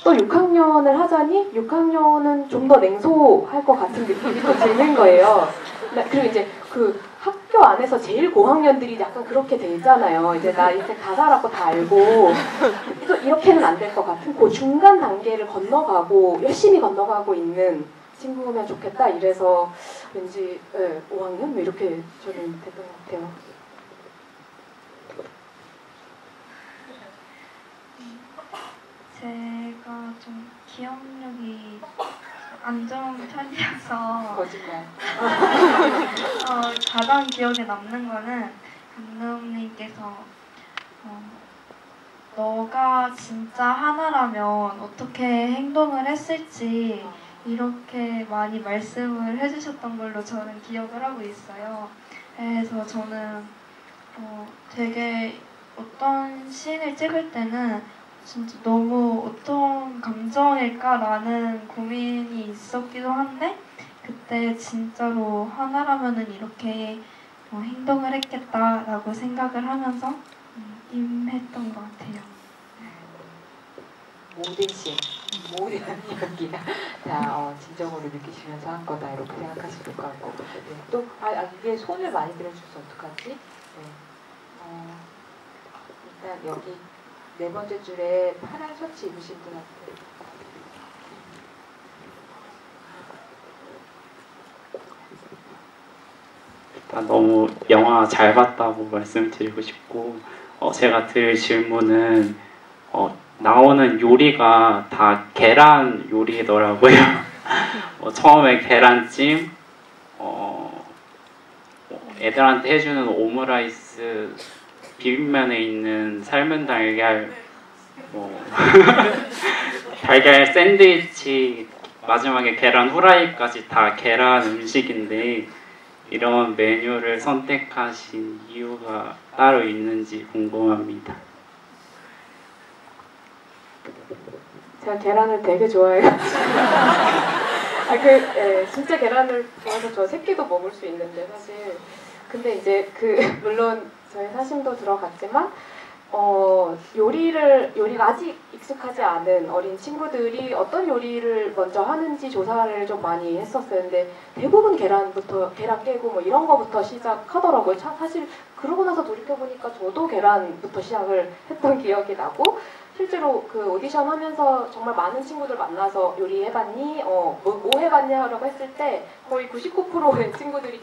또 6학년을 하자니 6학년은 좀 더 냉소할 것 같은 느낌이 또 드는 거예요. 그리고 이제 그 학교 안에서 제일 고학년들이 약간 그렇게 되잖아요. 이제 나 이제 가사라고 다 알고 또 이렇게는 안 될 것 같은 그 중간 단계를 건너가고 열심히 건너가고 있는 친구면 좋겠다. 이래서 왠지 5학년 이렇게 저는 됐던 것 같아요. 제가 좀 기억력이 안 좋은 편이어서 거짓말. 가장 기억에 남는 거는 감독님께서 너가 진짜 하나라면 어떻게 행동을 했을지 이렇게 많이 말씀을 해주셨던 걸로 저는 기억을 하고 있어요. 그래서 저는 되게 어떤 씬을 찍을 때는 진짜 너무 어떤 감정일까라는 고민이 있었기도 한데 그때 진짜로 하나라면은 이렇게 행동을 했겠다라고 생각을 하면서 임했던 것 같아요. 모든 씬, 모든 연기가 다 진정으로 느끼시면서 한 거다 이렇게 생각하실 것 같고 네. 또 이게 손을 많이 들어주셔서 어떡하지? 네. 일단 여기 네 번째 줄에 파란 셔츠 입으신 분한테 일단 너무 영화 잘 봤다고 말씀드리고 싶고 제가 드릴 질문은 나오는 요리가 다 계란 요리더라고요. 처음에 계란찜, 애들한테 해주는 오므라이스, 비빔면에 있는 삶은 달걀, 달걀 샌드위치, 마지막에 계란 후라이까지 다 계란 음식인데 이런 메뉴를 선택하신 이유가 따로 있는지 궁금합니다. 제가 계란을 되게 좋아해가지고 진짜 계란을 좋아해서 저 새끼도 먹을 수 있는데 사실 근데 이제 물론 저희 사심도 들어갔지만 요리가 아직 익숙하지 않은 어린 친구들이 어떤 요리를 먼저 하는지 조사를 좀 많이 했었어요. 근데 대부분 계란 깨고 뭐 이런 거부터 시작하더라고요. 사실 그러고 나서 돌이켜보니까 저도 계란부터 시작을 했던 기억이 나고 실제로 그 오디션 하면서 정말 많은 친구들 만나서 요리 해봤니? 뭐 해봤냐라고 했을 때 거의 99%의 친구들이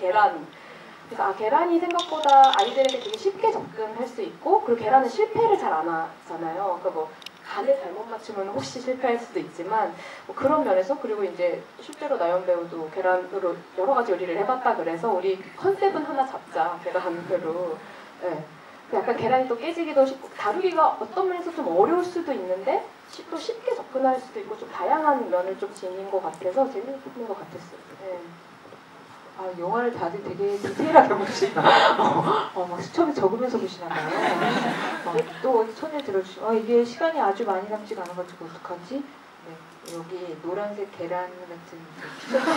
그래서 계란이 생각보다 아이들에게 되게 쉽게 접근할 수 있고 그리고 계란은 실패를 잘 안 하잖아요. 그러니까 뭐 간을 잘못 맞추면 혹시 실패할 수도 있지만 뭐 그런 면에서 그리고 이제 실제로 나연 배우도 계란으로 여러 가지 요리를 해봤다 그래서 우리 컨셉은 하나 잡자 계란으로. 네. 약간 계란이 또 깨지기도 쉽고 다루기가 어떤 면에서 좀 어려울 수도 있는데 또 쉽게 접근할 수도 있고 좀 다양한 면을 좀 지닌 것 같아서 재미있는 것 같았어요. 네. 영화를 다들 되게 디테일하게 보시나 막 수첩에 적으면서 보시나 봐요. 또 손을 들어주시고 이게 시간이 아주 많이 남지가 않아가지고 어떡하지? 네. 여기 노란색 계란 같은 티셔츠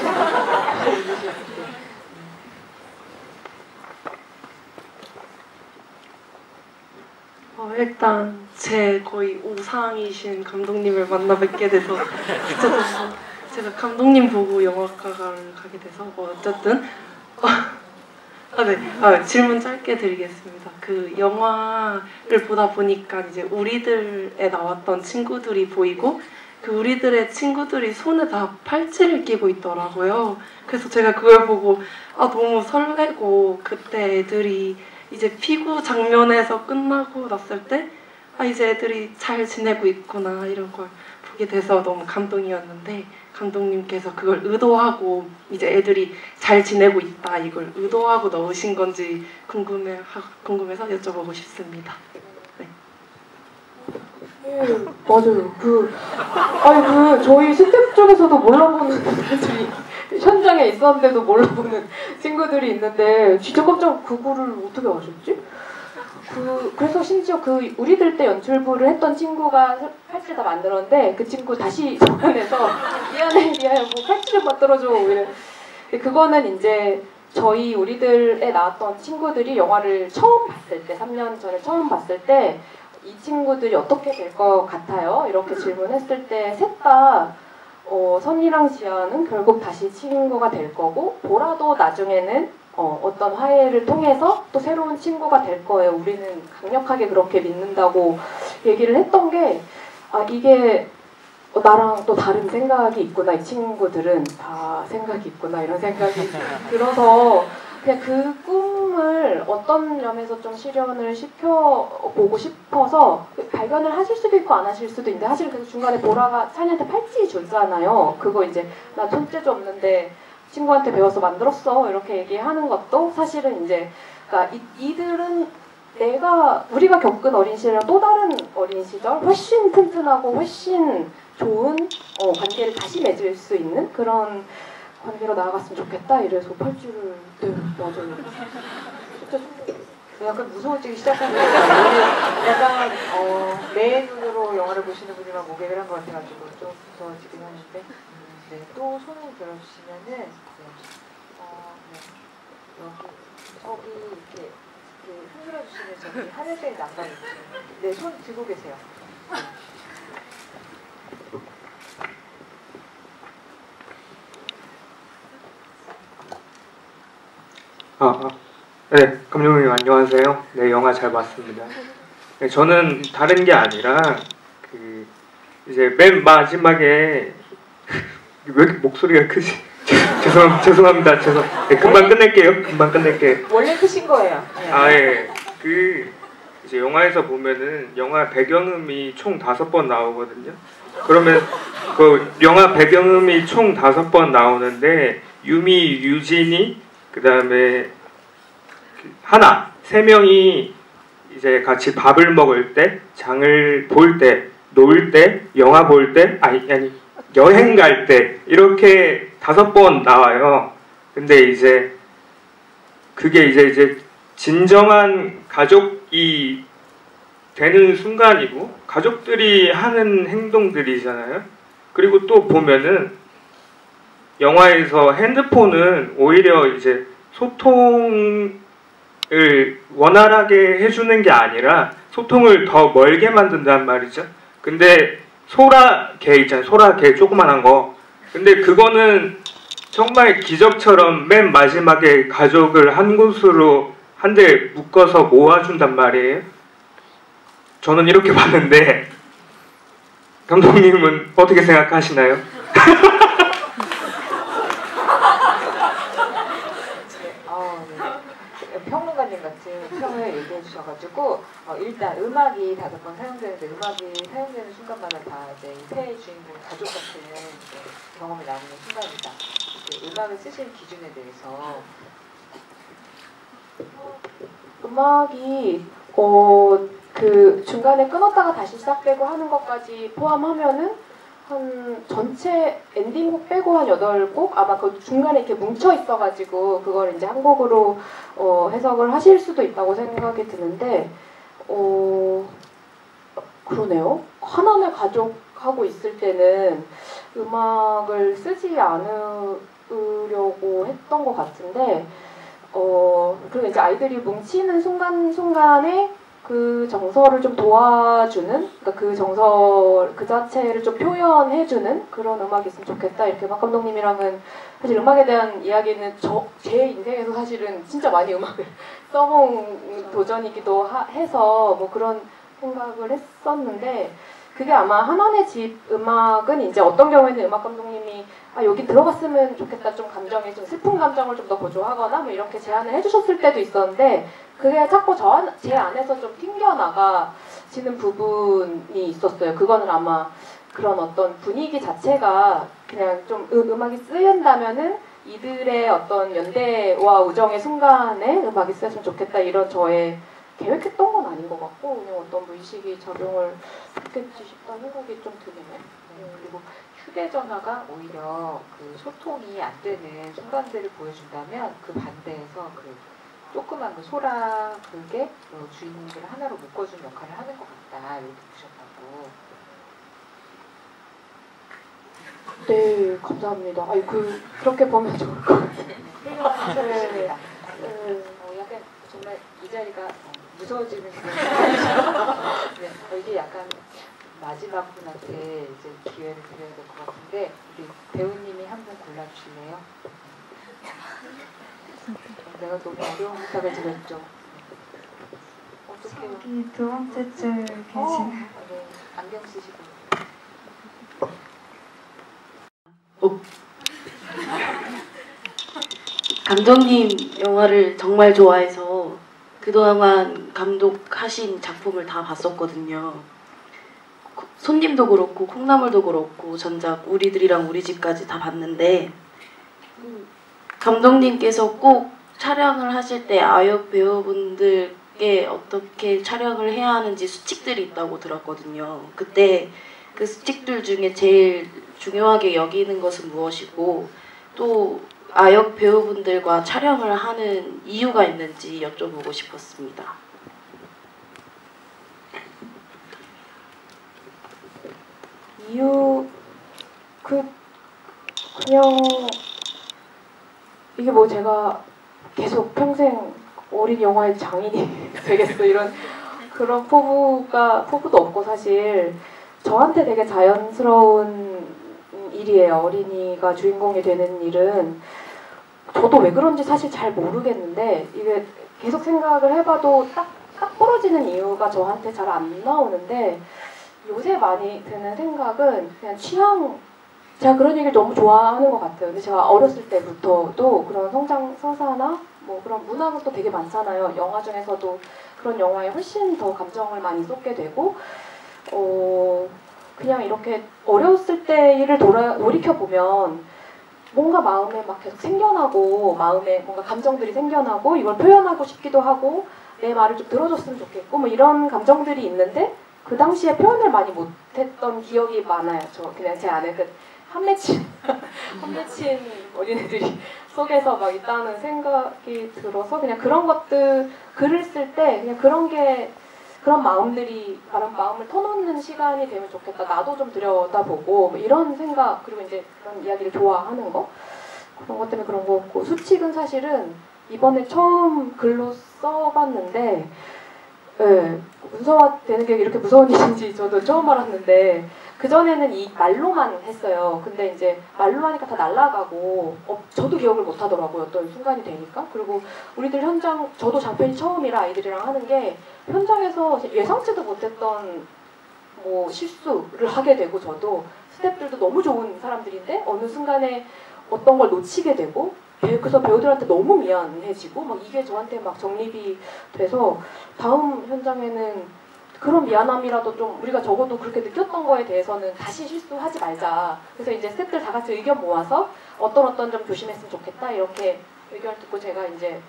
일단 제 거의 우상이신 감독님을 만나 뵙게 돼서 진짜 너무 제가 감독님 보고 영화과를 가게 돼서 어쨌든 질문 짧게 드리겠습니다. 그 영화를 보다 보니까 이제 우리들에 나왔던 친구들이 보이고 그 우리들의 친구들이 손에 다 팔찌를 끼고 있더라고요. 그래서 제가 그걸 보고 너무 설레고 그때 애들이 이제 피구 장면에서 끝나고 났을 때 이제 애들이 잘 지내고 있구나 이런 걸 보게 돼서 너무 감동이었는데 감독님께서 그걸 의도하고 이제 애들이 잘 지내고 있다 이걸 의도하고 넣으신 건지 궁금해서 여쭤보고 싶습니다. 네. 맞아요. 저희 스태프 쪽에서도 몰라보는 분들이 현장에 있었는데도 몰라보는 친구들이 있는데 진짜 깜짝 그거를 어떻게 아셨지? 그래서 심지어 우리들 때 연출부를 했던 친구가 팔찌를 다 만들었는데 그 친구 다시 정연해서 미안해 뭐 팔찌 좀 만들어줘 이래. 그거는 이제 우리들에 나왔던 친구들이 영화를 처음 봤을 때 3년 전에 처음 봤을 때 이 친구들이 어떻게 될 것 같아요? 이렇게 질문했을 때 셋 다 선이랑 지아는 결국 다시 친구가 될 거고 보라도 나중에는 어떤 화해를 통해서 또 새로운 친구가 될 거예요. 우리는 강력하게 그렇게 믿는다고 얘기를 했던 게 이게 나랑 또 다른 생각이 있구나. 이 친구들은 다 생각이 있구나. 이런 생각이 들어서 그냥 그 꿈을 어떤 면에서 좀 실현을 시켜보고 싶어서 발견을 하실 수도 있고 안 하실 수도 있는데 사실 그 중간에 보라가 찬이한테 팔찌 줬잖아요. 그거 이제 나 손재주 없는데 친구한테 배워서 만들었어 이렇게 얘기하는 것도 사실은 이제 그러니까 이들은 우리가 겪은 어린 시절이랑 또 다른 어린 시절, 훨씬 튼튼하고 훨씬 좋은 관계를 다시 맺을 수 있는 그런 관계로 나아갔으면 좋겠다. 이래서 팔찌를 맞아요. 진짜 약간 무서워지기 시작하는 약간 내 눈으로 영화를 보시는 분이랑 고개를 한 것 같아가지고 좀 무서워지긴 하는데 네, 또 손을 들어주시면은 네, 저기 이렇게 흔들어 주시면 저기 하늘색 난방이 네, 손 들고 계세요. 네, 감독님 안녕하세요. 네, 영화 잘 봤습니다. 네, 저는 다른 게 아니라 이제 맨 마지막에 왜 이렇게 목소리가 크지? 죄송합니다. 네, 금방 끝낼게요. 원래 크신 거예요. 예. 이제 영화에서 보면은 영화 배경음이 총 5번 나오거든요. 그러면 그 영화 배경음이 총 5번 나오는데 유미, 유진이, 그 다음에 하나, 3명이 이제 같이 밥을 먹을 때, 장을 볼 때, 놀 때, 영화 볼 때, 아니 여행 갈 때 이렇게 5번 나와요. 근데 이제 그게 이제 진정한 가족이 되는 순간이고 가족들이 하는 행동들이잖아요. 그리고 또 보면은 영화에서 핸드폰은 오히려 이제 소통을 원활하게 해주는 게 아니라 소통을 더 멀게 만든단 말이죠. 근데 소라게 있잖아요. 소라게 조그만한 거. 근데 그거는 정말 기적처럼 맨 마지막에 가족을 한 곳으로 한데 묶어서 모아준단 말이에요. 저는 이렇게 봤는데 감독님은 어떻게 생각하시나요? 평론가님 같은 평을 얘기해 주셔가지고 일단 음악이 5번 사용되는데 음악이 사용되는 순간마다 다 이제 폐의 주인공 가족 같은 경험이 나오는 순간이다. 음악을 쓰신 기준에 대해서 음악이 그 중간에 끊었다가 다시 시작되고 하는 것까지 포함하면은 한 전체 엔딩곡 빼고 한 8곡 아마 그 중간에 이렇게 뭉쳐 있어가지고 그걸 이제 한 곡으로 해석을 하실 수도 있다고 생각이 드는데 그러네요. 하나의 가족하고 있을 때는 음악을 쓰지 않으려고 했던 것 같은데 그리고 이제 아이들이 뭉치는 순간순간에 그 정서를 좀 도와주는, 그러니까 그 정서 그 자체를 좀 표현해주는 그런 음악이 있으면 좋겠다. 이렇게 박 감독님이랑은 사실 음악에 대한 이야기는 제 인생에서 사실은 진짜 많이 음악을 써본 도전이기도 해서 뭐 그런 생각을 했었는데 그게 아마 한원의 집 음악은 이제 어떤 경우에는 음악 감독님이 여기 들어갔으면 좋겠다, 좀 감정이 좀 슬픈 감정을 좀 더 고조하거나 뭐 이렇게 제안을 해주셨을 때도 있었는데 그게 자꾸 제 안에서 좀 튕겨나가지는 부분이 있었어요. 그거는 아마 그런 어떤 분위기 자체가 그냥 좀 음악이 쓰인다면은 이들의 어떤 연대와 우정의 순간에 음악이 쓰였으면 좋겠다 이런 저의 계획했던 건 아닌 것 같고 그냥 어떤 무의식이 작용을 했겠지 싶다는 생각이 좀 드네요. 그리고 휴대전화가 오히려 그 소통이 안 되는 순간들을 보여준다면 그 반대에서 그 조그만 그 소라 그게 주인공들을 하나로 묶어준 역할을 하는 것 같다 이렇게 보셨다고. 네, 감사합니다. 그렇게 보면 좋을 것 같아요. 네. 약간 정말 이 자리가 무서워지는 그런 네, 이게 약간 마지막 분한테 이제 기회를 드려야 될 것 같은데 우리 배우님이 한 분 골라주실래요? 내가 너무 어려운 부탁을 드렸죠. 어떻게 저기 2번째 줄 계시네요. 네, 안경 쓰시고. 감독님 영화를 정말 좋아해서 그동안 감독하신 작품을 다 봤었거든요. 손님도 그렇고 콩나물도 그렇고 전작 우리들이랑 우리 집까지 다 봤는데 감독님께서 꼭 촬영을 하실 때 아역 배우분들께 어떻게 촬영을 해야 하는지 수칙들이 있다고 들었거든요. 그때 그 수칙들 중에 제일 중요하게 여기는 것은 무엇이고 또 아역 배우분들과 촬영을 하는 이유가 있는지 여쭤보고 싶었습니다. 이유 그냥 이게 뭐 제가 계속 평생 어린 영화의 장인이 되겠어 이런 그런 포부도 없고 사실 저한테 되게 자연스러운 일이에요. 어린이가 주인공이 되는 일은 저도 왜 그런지 사실 잘 모르겠는데 이게 계속 생각을 해봐도 딱 부러지는 이유가 저한테 잘 안 나오는데 요새 많이 드는 생각은 그냥 취향 제가 그런 얘기를 너무 좋아하는 것 같아요. 근데 제가 어렸을 때부터도 그런 성장 서사나 뭐 그런 문화가 또 되게 많잖아요. 영화 중에서도 그런 영화에 훨씬 더 감정을 많이 쏟게 되고 그냥 이렇게 어렸을 때 일을 돌이켜보면 뭔가 마음에 막 계속 생겨나고 마음에 뭔가 감정들이 생겨나고 이걸 표현하고 싶기도 하고 내 말을 좀 들어줬으면 좋겠고 뭐 이런 감정들이 있는데 그 당시에 표현을 많이 못했던 기억이 많아요. 저 그냥 제 안에 그 한맺힌 어린애들이 속에서 막 있다는 생각이 들어서 그냥 그런 것들 글을 쓸 때 그냥 그런 마음들이 다른 마음을 터놓는 시간이 되면 좋겠다. 나도 좀 들여다보고 뭐 이런 생각 그리고 이제 그런 이야기를 좋아하는 거 그런 것 때문에 그런 거고 수칙은 사실은 이번에 처음 글로 써봤는데 문서화되는 게 이렇게 무서운 일인지 저도 처음 알았는데 그전에는 이 말로만 했어요. 근데 이제 말로 하니까 다 날아가고 저도 기억을 못 하더라고요. 어떤 순간이 되니까. 그리고 우리들 현장 저도 장편이 처음이라 아이들이랑 하는 게 현장에서 예상치도 못했던 뭐 실수를 하게 되고 저도 스태프들도 너무 좋은 사람들인데 어느 순간에 어떤 걸 놓치게 되고 그래서 배우들한테 너무 미안해지고 막 이게 저한테 막 정립이 돼서 다음 현장에는 그런 미안함이라도 좀 우리가 적어도 그렇게 느꼈던 거에 대해서는 다시 실수하지 말자. 그래서 이제 스태프들 다 같이 의견 모아서 어떤 점 조심했으면 좋겠다 이렇게 의견을 듣고 제가 이제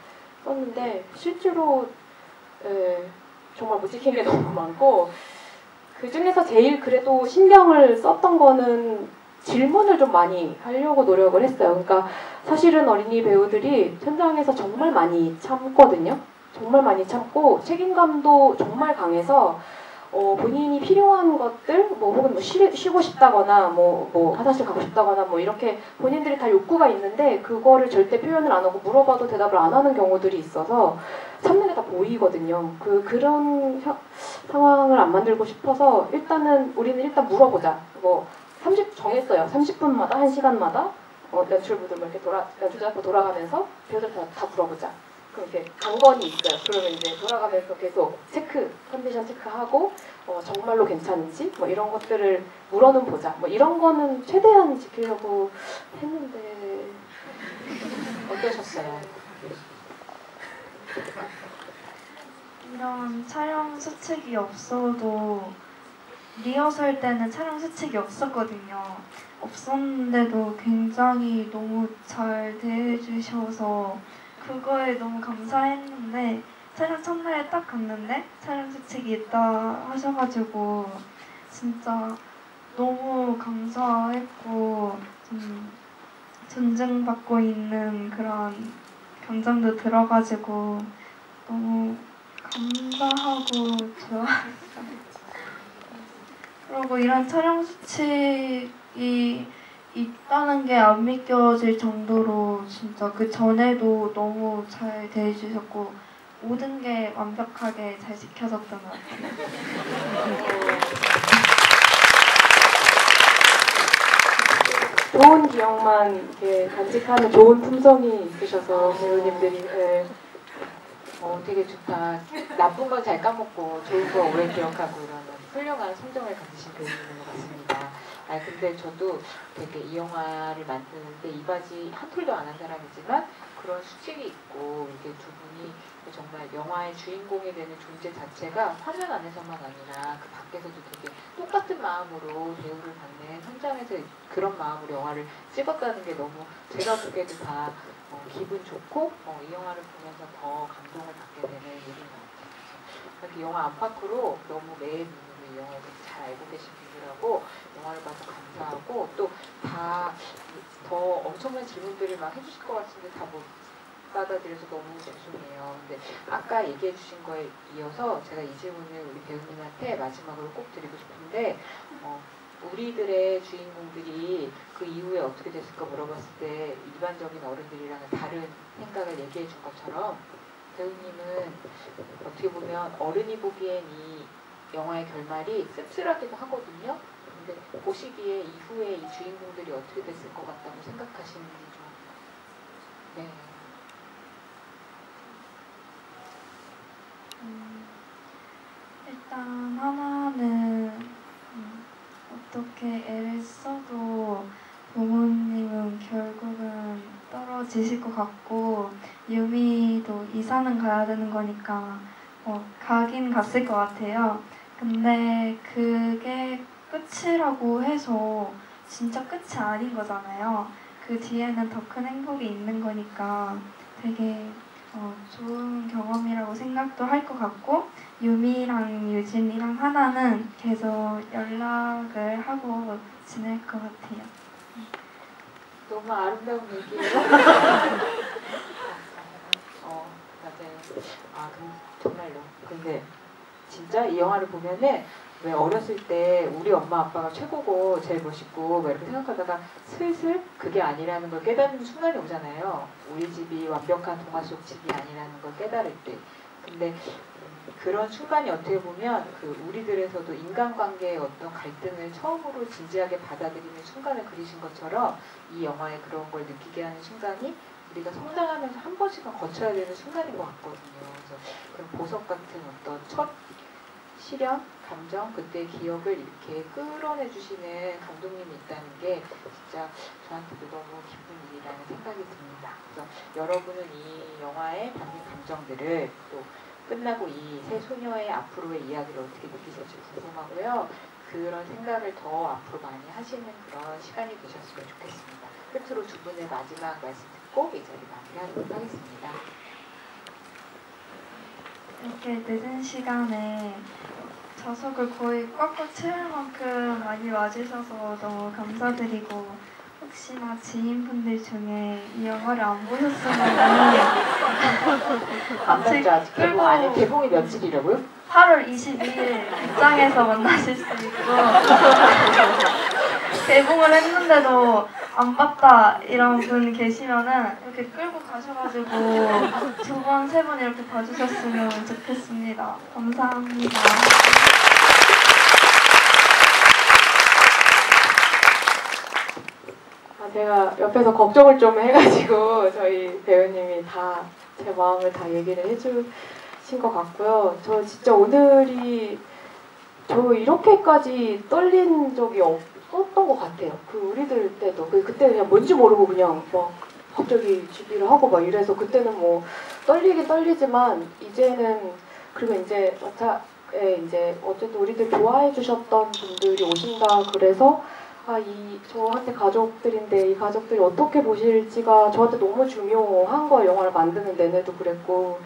썼는데 실제로 정말 못 지킨 게 너무 많고 그 중에서 제일 그래도 신경을 썼던 거는 질문을 좀 많이 하려고 노력을 했어요. 그러니까 사실은 어린이 배우들이 현장에서 정말 많이 참거든요. 정말 많이 참고 책임감도 정말 강해서 본인이 필요한 것들 뭐 혹은 뭐 쉬고 싶다거나 뭐 화장실 가고 싶다거나 뭐 이렇게 본인들이 다 욕구가 있는데 그거를 절대 표현을 안 하고 물어봐도 대답을 안 하는 경우들이 있어서 참는 게 다 보이거든요. 그런 상황을 안 만들고 싶어서 우리는 일단 물어보자. 뭐 정했어요. 30분마다 1시간마다 연출부들 이렇게 연출 잡고 돌아가면서 배우들 다 물어보자. 그럼 이렇게 당번이 있어요. 그러면 이제 돌아가면서 계속 컨디션 체크하고 정말로 괜찮은지 뭐 이런 것들을 물어는 보자. 뭐 이런 거는 최대한 지키려고 했는데 어떠셨어요? 이런 촬영 수칙이 없어도 리허설 때는 촬영 수칙이 없었거든요. 없었는데도 굉장히 너무 잘 대해주셔서 그거에 너무 감사했는데 촬영 첫날에 딱 갔는데 촬영 수칙이 있다 하셔가지고 진짜 너무 감사했고 좀 존중받고 있는 그런 감정도 들어가지고 너무 감사하고 좋았어요. 그리고 이런 촬영 수칙이 있다는 게 안 믿겨질 정도로 진짜 그 전에도 너무 잘 대해주셨고 모든 게 완벽하게 잘 지켜졌던 것 같아요. 좋은 기억만 이렇게 간직하는 좋은 품성이 있으셔서 배우님들이 되게 좋다. 나쁜 건 잘 까먹고 좋은 거 오래 기억하고 이런 훌륭한 성정을 가지신 배우님인 것 같습니다. 근데 저도 되게 이 영화를 만드는데 이 바지 한 톨도 안 한 사람이지만 그런 수칙이 있고 이게 두 분이 정말 영화의 주인공이 되는 존재 자체가 화면 안에서만 아니라 그 밖에서도 되게 똑같은 마음으로 배우를 받는 현장에서 그런 마음으로 영화를 찍었다는 게 너무 제가 보기에도 다 기분 좋고 이 영화를 보면서 더 감동을 받게 되는 일인 것 같아요. 그 영화 안팎으로 너무 매의 눈으로 이 영화를 잘 알고 계신 분들하고 영화를 봐서 감사하고 또 다 더 엄청난 질문들을 막 해주실 것 같은데 다 못 받아들여서 너무 죄송해요. 근데 아까 얘기해 주신 거에 이어서 제가 이 질문을 우리 배우님한테 마지막으로 꼭 드리고 싶은데 우리들의 주인공들이 그 이후에 어떻게 됐을까 물어봤을 때 일반적인 어른들이랑은 다른 생각을 얘기해 준 것처럼 배우님은 어떻게 보면 어른이 보기엔 이 영화의 결말이 씁쓸하기도 하거든요. 근데 보시기에 이후에 이 주인공들이 어떻게 됐을 것 같다고 생각하시는지 좀. 네. 일단 하나는 어떻게 애를 써도 부모님은 결국은 떨어지실 것 같고 유미도 이사는 가야 되는 거니까 가긴 갔을 것 같아요. 근데 그게 끝이라고 해서 진짜 끝이 아닌 거잖아요. 그 뒤에는 더 큰 행복이 있는 거니까 되게 좋은 경험이라고 생각도 할 것 같고 유미랑 유진이랑 하나는 계속 연락을 하고 지낼 것 같아요. 너무 아름다운 얘기예요. 맞아요. 정말로. 근데 진짜 이 영화를 보면은 왜 어렸을 때 우리 엄마 아빠가 최고고 제일 멋있고 막 이렇게 생각하다가 슬슬 그게 아니라는 걸 깨닫는 순간이 오잖아요. 우리 집이 완벽한 동화 속 집이 아니라는 걸 깨달을 때. 근데 그런 순간이 어떻게 보면 그 우리들에서도 인간관계의 어떤 갈등을 처음으로 진지하게 받아들이는 순간을 그리신 것처럼 이 영화에 그런 걸 느끼게 하는 순간이 우리가 성장하면서 한 번씩은 거쳐야 되는 순간인 것 같거든요. 그래서 그런 보석 같은 어떤 첫 시련, 감정, 그때의 기억을 이렇게 끌어내 주시는 감독님이 있다는 게 진짜 저한테도 너무 기쁜 일이라는 생각이 듭니다. 그래서 여러분은 이 영화의 담긴 감정들을 또 끝나고 이 세 소녀의 앞으로의 이야기를 어떻게 느끼실지 궁금하고요. 그런 생각을 더 앞으로 많이 하시는 그런 시간이 되셨으면 좋겠습니다. 끝으로 두 분의 마지막 말씀 듣고 이 자리 마무리하도록 하겠습니다. 이렇게 늦은 시간에 좌석을 거의 꽉꽉 채울 만큼 많이 와주셔서 너무 감사드리고 혹시나 지인분들 중에 이 영화를 안 보셨으면 안 봤죠? 아직 개봉 아니 개봉이 며칠이라고요? 8월 22일 극장에서 만나실 수 있고 개봉을 했는데도 안 봤다 이런 분 계시면은 이렇게 끌고 가셔가지고 2번, 3번 이렇게 봐주셨으면 좋겠습니다. 감사합니다. 제가 옆에서 걱정을 좀 해가지고 저희 배우님이 다 제 마음을 다 얘기를 해주신 것 같고요. 저 진짜 오늘이 저 이렇게까지 떨린 적이 없었던 것 같아요. 그 우리들 때도 그때 그냥 뭔지 모르고 그냥 막 갑자기 준비를 하고 막 이래서 그때는 뭐 떨리긴 떨리지만 이제는 그리고 이제 이제 어쨌든 우리들 좋아해 주셨던 분들이 오신다 그래서 저한테 가족들인데 이 가족들이 어떻게 보실지가 저한테 너무 중요한 거예요. 영화를 만드는 내내도 그랬고.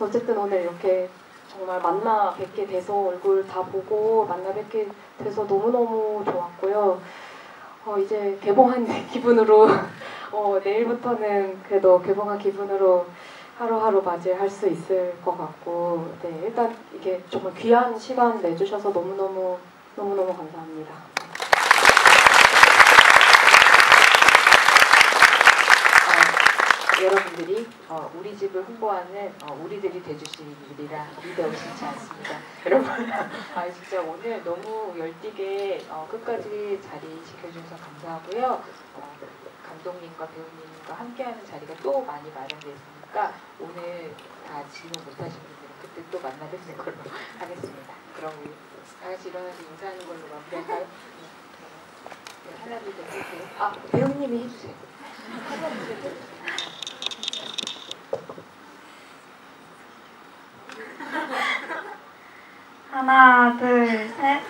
어쨌든 오늘 이렇게 정말 만나 뵙게 돼서 얼굴 다 보고 만나 뵙게 돼서 너무너무 좋았고요. 이제 개봉한 기분으로 내일부터는 그래도 개봉한 기분으로 하루하루 맞이할 수 있을 것 같고 네, 일단 이게 정말 귀한 시간 내주셔서 너무너무 감사합니다. 여러분들이 우리 집을 홍보하는 우리들이 돼주시리라 믿어 의심치 않습니다. 여러분, 진짜 오늘 너무 열띠게 끝까지 자리 지켜주셔서 감사하고요. 감독님과 배우님과 함께하는 자리가 또 많이 마련되어 있으니까 오늘 다 질문 못하신 분들은 그때 또 만나 뵙는 걸로 하겠습니다. 그럼 우리 다 같이 일어나서 인사하는 걸로 마무리할까요? 네, 하나, 둘, 셋, 넷. 배우님이 해주세요. 하나, 둘, 셋. 하나, 둘, 셋.